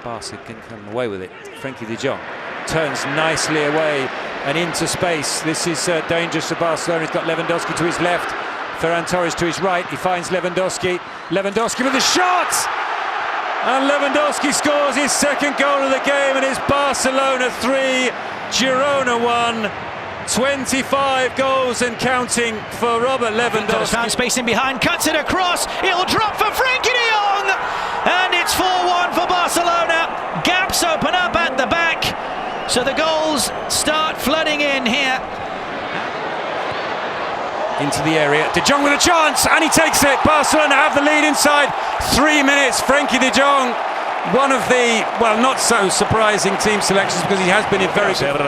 Barca can come away with it. Frenkie de Jong turns nicely away and into space. This is dangerous for Barcelona. He's got Lewandowski to his left, Ferran Torres to his right. He finds Lewandowski. Lewandowski with a shot! And Lewandowski scores his second goal of the game, and it's Barcelona 3, Girona 1. 25 goals and counting for Robert Lewandowski. Found space in behind, cuts it across. It'll drop for Frenkie de Jong, and it's 4-1 for Barcelona. Gaps open up at the back, so the goals start flooding in here. Into the area, De Jong with a chance, and he takes it. Barcelona have the lead inside 3 minutes. Frenkie de Jong, one of the, well, not so surprising team selections because he has been in very good.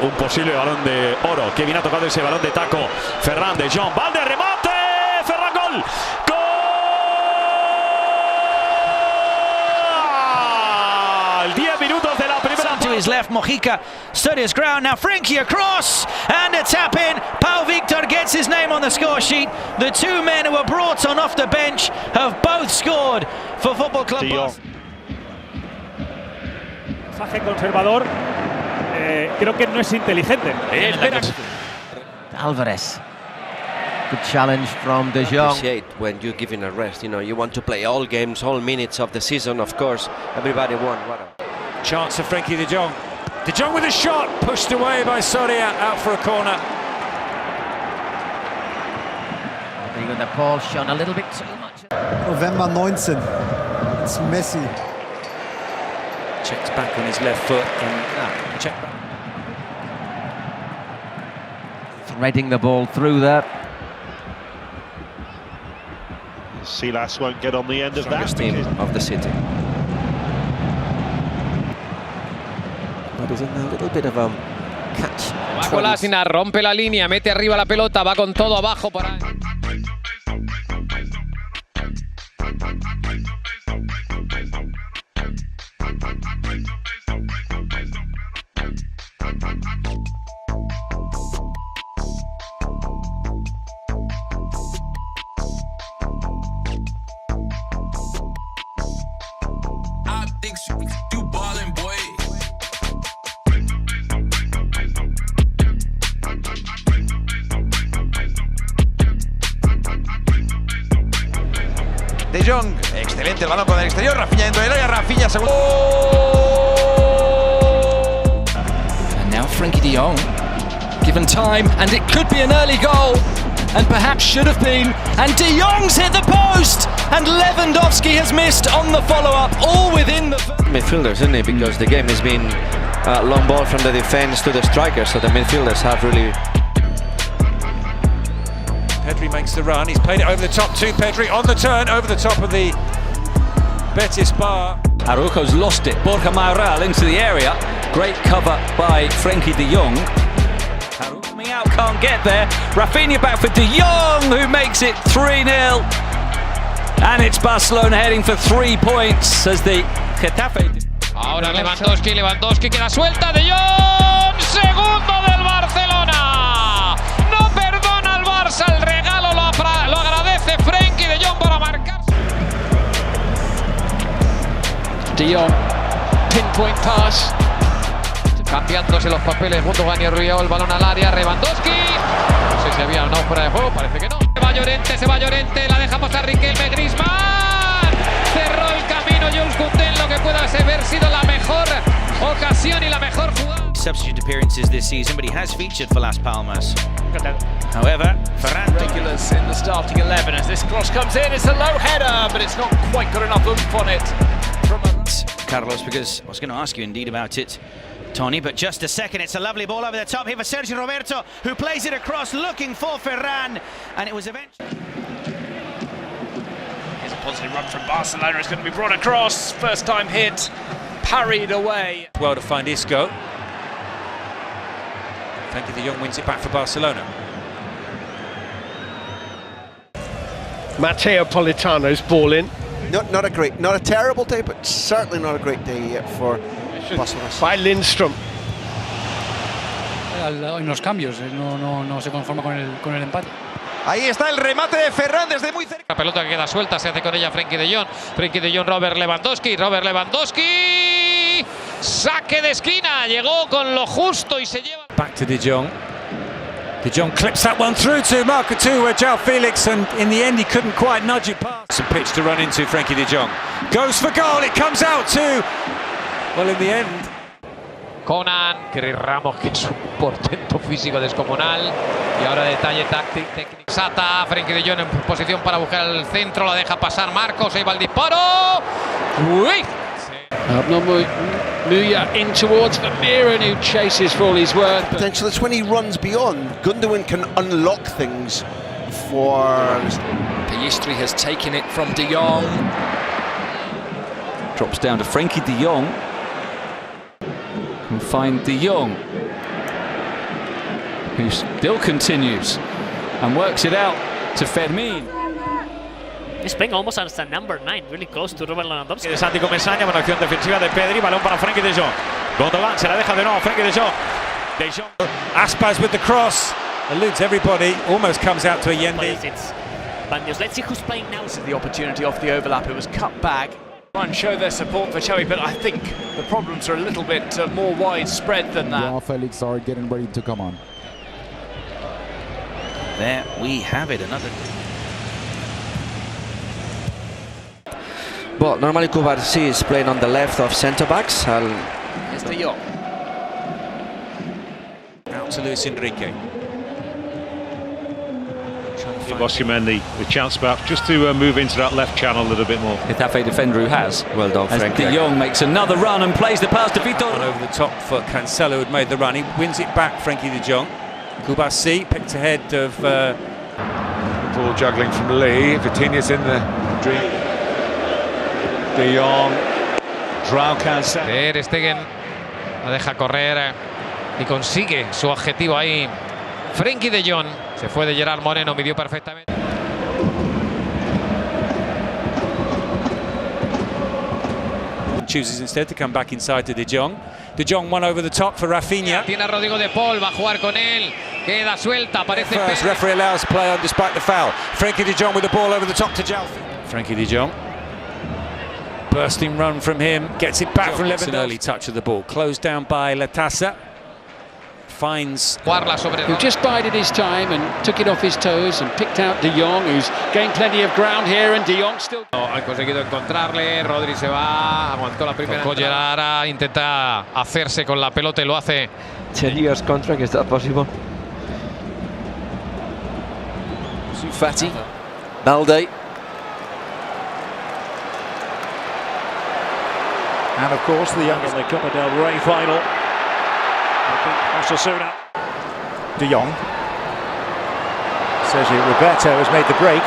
Un posible balón de oro. Que bien ha tocado ese balón de taco. Ferran de Jong. Balde, remate. Ferran, gol. Gol. 10 minutos de la primera. To his left, Mojica stood his ground. Now Frenkie across and a tap in. Pau Victor gets his name on the score sheet. The two men who were brought on off the bench have both scored for Football Club Barcelona. Mensaje conservador. Creo que no es inteligente. Alvarez. Good challenge from De Jong. Appreciate when you're giving a rest. You know, you want to play all games, all minutes of the season. Of course, everybody won. Chance of Frenkie de Jong. De Jong with a shot, pushed away by Soria, out for a corner. You got the ball shot a little bit too much. November 19. It's Messi. Checks back on his left foot and check back. Threading the ball through there. Silas won't get on the end of that. Team of the city. But he's in a little bit of a catch. Va con Asina, rompe la línea, mete arriba la pelota, va con todo abajo por ahí. De Jong, excelente el balón con el exterior, Rafinha dentro del área, Rafinha segundo. And now Frenkie de Jong, given time, and it could be an early goal, and perhaps should have been, and de Jong's hit the post, and Lewandowski has missed on the follow-up, all within the... Midfielders, isn't it? Because the game has been long ball from the defense to the striker, so the midfielders have really... Pedri makes the run, he's played it over the top to Pedri, on the turn, over the top of the Betis bar. Araujo's lost it, Borja Mayoral into the area, great cover by Frenkie de Jong. Araujo coming out, can't get there, Rafinha back for de Jong, who makes it 3-0. And it's Barcelona heading for 3 points as the Getafe... Ahora Lewandowski queda suelta, de Jong, segundo del Barcelona. No perdona al Barça, el regalo lo agradece Frenkie de Jong para marcar. De Jong, pinpoint pass. Cambiándose los papeles, Gundogan y Ruiz, el balón al área, Lewandowski. No sé si había una fuera de juego, parece que no. Se va Llorente, la dejamos a Riquelme, Griezmann. Cerró el camino Jules Koundé en lo que pueda haber sido la mejor ocasión y la mejor jugada. Substitute appearances this season, but he has featured for Las Palmas. However, Ferran Regulars in the starting 11 as this cross comes in. It's a low header, but it's not quite got enough oomph on it. Carlos, because I was going to ask you indeed about it, Tony, but just a second, it's a lovely ball over the top here for Sergio Roberto, who plays it across looking for Ferran, and it was eventually... Here's a positive run from Barcelona, it's going to be brought across, first time hit, parried away. Well to find Isco. Frenkie de Jong wins it back for Barcelona. Matteo Politano's ball in. Not a terrible day, but certainly not a great day yet for Barcelona. By Lindstrom. En los cambios, no se conforma con el empate. Ahí está el remate de Ferran desde muy cerca. La pelota que queda suelta, se hace con ella Frenkie de Jong. Frenkie de Jong, Robert Lewandowski. Saque de esquina, llegó con lo justo y se lleva. Back to De Jong. De Jong clips that one through to marker 2 where João Felix, and in the end he couldn't quite nudge it past. Some pitch to run into Frenkie de Jong. Goes for goal, it comes out to, well, in the end. Conan, Kerry Ramos, que es un portento físico descomunal. Y ahora detalle táctico, técnico. Sata, Frenkie de Jong en posición para buscar el centro, la deja pasar Marcos, ahí va el disparo. ¡Uy! Muya in towards Vermeeren, who chases for all his worth. Potential, it's when he runs beyond. Gundogan can unlock things for... Pellistri has taken it from De Jong. Drops down to Frenkie de Jong. Can find De Jong, who still continues and works it out to Fermín. He's playing almost as a number 9, really close to Robert Lewandowski. De Santi Comesaña, buena acción defensiva de Pedri, balón para Frenkie de Jong. Gundogan se la deja de nuevo, Frenkie de Jong. De Jong. Aspas with the cross, eludes everybody, almost comes out to Allende. Let's see who's playing now. This is the opportunity off the overlap, it was cut back. Try and show their support for Xavi, but I think the problems are a little bit more widespread than that. João Felix are getting ready to come on. There we have it, another. Well, normally Cubarsí is playing on the left of centre-backs. Here's De Jong. Out to Luis Enrique. Bosqueman the chance perhaps just to move into that left channel a little bit more. Getafe defender who has. Well done, As Frenkie. De Jong makes another run and plays the pass to Vitor. One over the top for Cancelo, who had made the run. He wins it back, Frenkie de Jong. Cubarsí picked ahead of... Ball juggling from Lee. Vitinha's in the dream. De Jong, João Cancelo. Ter Stegen la deja correr y consigue su objetivo ahí. Frenkie de Jong se fue de Gerard Moreno, midió perfectamente. Chooses instead to come back inside to De Jong. De Jong one over the top for Rafinha. Tiene a Rodrigo de Paul, va a jugar con él. Queda suelta, aparece. First referee allows play on despite the foul. Frenkie de Jong with the ball over the top to João. Frenkie de Jong. Bursting run from him, gets it back from Lewandowski. An early touch of the ball, closed down by Latasa. Finds... Who just bided his time and took it off his toes and picked out De Jong, who's gained plenty of ground here, and De Jong still... Ha conseguido encontrarle, Rodri se va, aguantó la primera. Gerard intenta hacerse con la pelota y lo hace. 10 years contract, is that possible? Fati, Balde. And of course the young in the Copa del Rey final. Osasuna. De Jong. Sergio Roberto has made the break.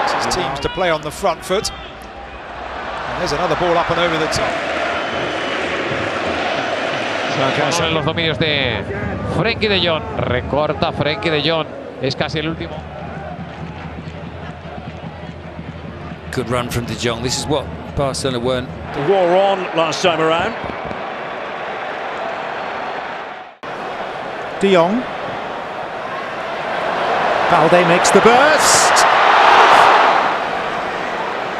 It's his teams to play on the front foot. And there's another ball up and over the top. Son los dominios de Frenkie de Jong. Recorta Frenkie de Jong. Es casi el último. Good run from De Jong. This is what Barcelona weren't. The war on last time around. De Jong. Balde makes the burst.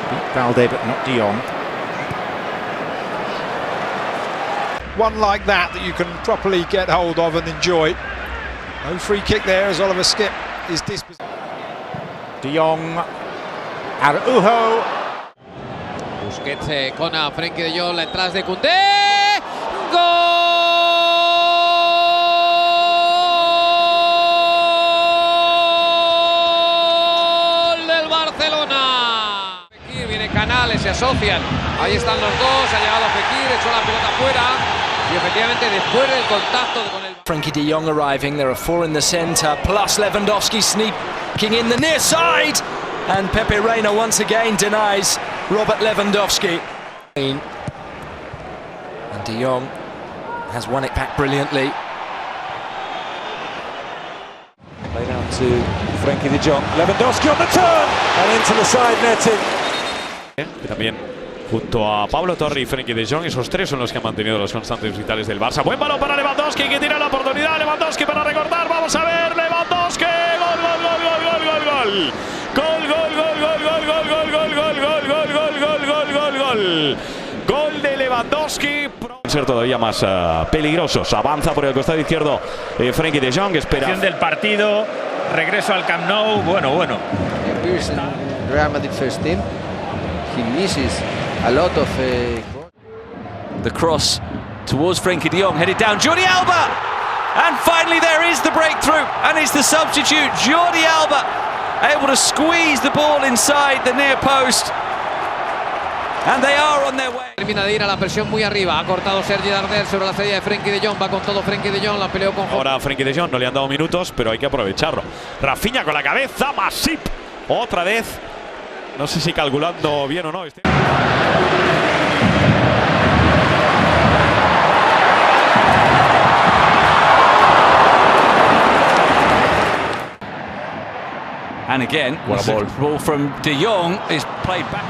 Beat Balde but not De Jong. One like that you can properly get hold of and enjoy. No free kick there as Oliver Skip is dispossessed. De Jong. Araujo. Busquets con a Frenkie de Jong, la entrada de Koundé. ¡Gol del Barcelona! Fekir, viene Canales, se asocian. Ahí están los dos, ha llegado Fekir, echó la pelota fuera. Y efectivamente después del contacto con el... Frenkie de Jong arriving, there are 4 in the centre, plus Lewandowski sneaking in the near side. And Pepe Reina once again denies Robert Lewandowski. And De Jong has won it back brilliantly. Played out to Frenkie de Jong. Lewandowski on the turn and into the side netting. También junto a Pablo Torre y Frenkie de Jong. Esos tres son los que han mantenido los constantes vitales del Barça. Buen balón para Lewandowski, que tiene la oportunidad. Lewandowski para recortar. Vamos a ver. Lewandowski. Gol, gol, gol, gol, gol, gol, gol. Gol, gol, gol, gol, gol, gol, gol, gol, gol, gol, gol, gol, gol, gol, gol, gol. Gol de Lewandowski. Ser todavía más peligrosos. Avanza por el costado izquierdo Frenkie de Jong. Espera. Del partido. Regreso al Camp Nou. Bueno. Real Madrid first team. He misses a lot of. The cross towards Frenkie de Jong, headed down. Jordi Alba! And finally there is the breakthrough. And it's the substitute, Jordi Alba, able to squeeze the ball inside the near post. And they are on their way. Termina de ir a la presión muy arriba. Ha cortado Sergi Darder sobre la salida de Frenkie de Jong. Va con todo Frenkie de Jong. La peleó con. Ahora Frenkie de Jong no le han dado minutos, pero hay que aprovecharlo. Rafinha con la cabeza. Masip. Otra vez. No sé si calculando bien o no. And again, the ball from De Jong is played back.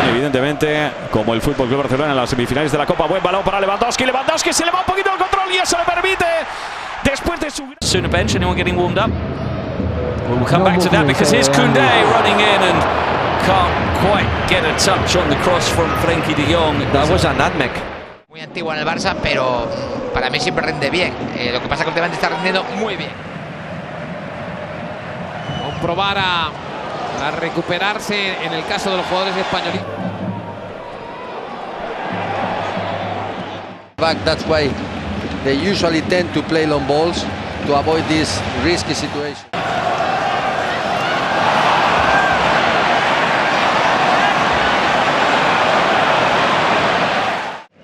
Evidentemente, como el Fútbol Club Barcelona en las semifinales de la Copa. Buen balón para Lewandowski. Lewandowski se le va un poquito el control y eso le permite. Después de su. Sooner bench, anyone getting warmed up? We'll come back to that because here's Koundé running in and can't quite get a touch on the cross from Frenkie de Jong. That was a nutmeg. Muy antiguo en el Barça, pero para mí siempre rinde bien. Lo que pasa es que últimamente está rendiendo muy bien. Comprobar a recuperarse en el caso de los jugadores españoles. That's why they usually tend to play long balls to avoid this risky situation.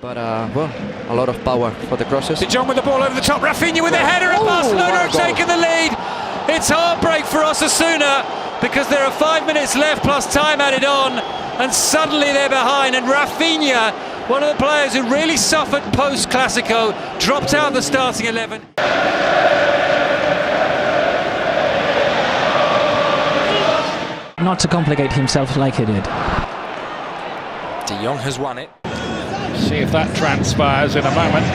But well, a lot of power for the crosses. De Jong with the ball over the top. Rafinha with a header, and Barcelona have taken the lead. It's heartbreak for Osasuna because there are 5 minutes left plus time added on, and suddenly they're behind. And Rafinha, one of the players who really suffered post-Classico, dropped out of the starting 11. Not to complicate himself like he did. De Jong has won it. See if that transpires in a moment.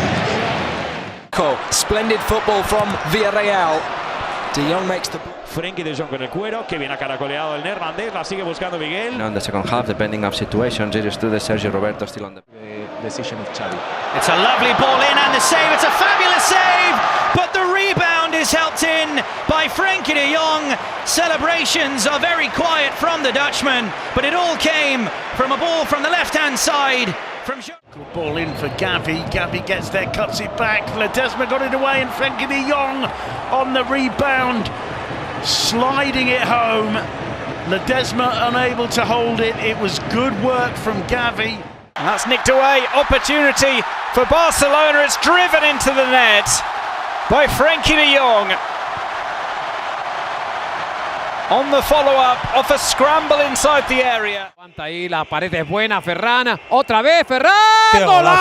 Splendid football from Villarreal. De Jong makes the. Frenkie de Jong con el cuero, que bien ha caracoleado el neerlandés, la sigue buscando Miguel. In the second half, depending on situations, it is to the Sergio Roberto still on the decision of Xavi. It's a lovely ball in and the save. It's a fabulous save, but the rebound is helped in by Frenkie de Jong. Celebrations are very quiet from the Dutchman, but it all came from a ball from the left-hand side. Good ball in for Gavi. Gavi gets there, cuts it back. Ledesma got it away, and Frenkie de Jong on the rebound, sliding it home. Ledesma unable to hold it. It was good work from Gavi. And that's nicked away. Opportunity for Barcelona. It's driven into the net by Frenkie de Jong. On the follow-up of a scramble inside the area. Aguanta ahí, la pared es buena, Ferran. Otra vez, Ferran. ¡Golazo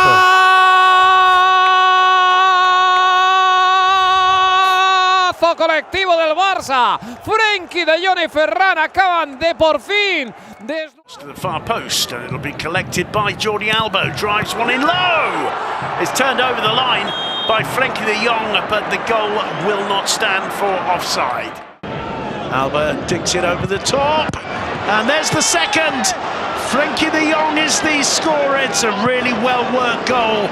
colectivo del Barça! Frenkie de Jong y Ferran acaban de por fin. To the far post, and it'll be collected by Jordi Alba. Drives one in low. It's turned over the line by Frenkie de Jong, but the goal will not stand for offside. Alba digs it over the top, and there's the second. Frenkie de Jong is the scorer. It's a really well-worked goal.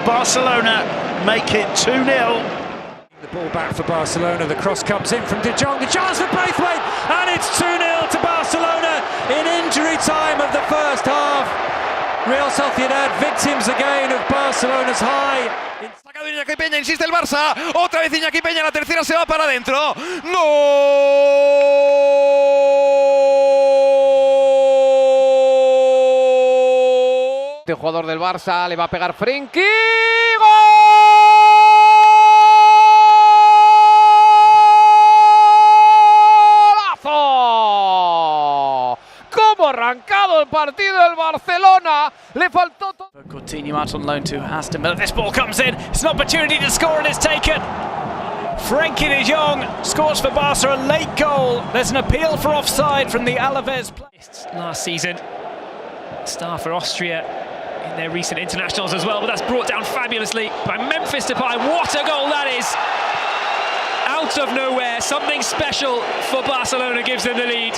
Barcelona make it 2-0. The ball back for Barcelona. The cross comes in from De Jong. The chance for Braithwaite, and it's 2-0 to Barcelona in injury time of the first half. Real Sociedad victims again of Barcelona's high. Sacado Iñaki Peña, insiste el Barça. Otra vez Iñaki Peña, la tercera se va para adentro. ¡Gol! Este jugador del Barça le va a pegar Frenkie. ¡Golazo! ¡Cómo ha arrancado el partido del Barcelona! Le faltó todo. Coutinho out on loan to Aston Villa. This ball comes in. It's an opportunity to score and it's taken Frenkie de Jong scores for Barca a late goal. There's an appeal for offside from the Alaves player. Last season, star for Austria in their recent internationals as well, but that's brought down fabulously by Memphis Depay. What a goal that is! Out of nowhere, something special for Barcelona gives them the lead.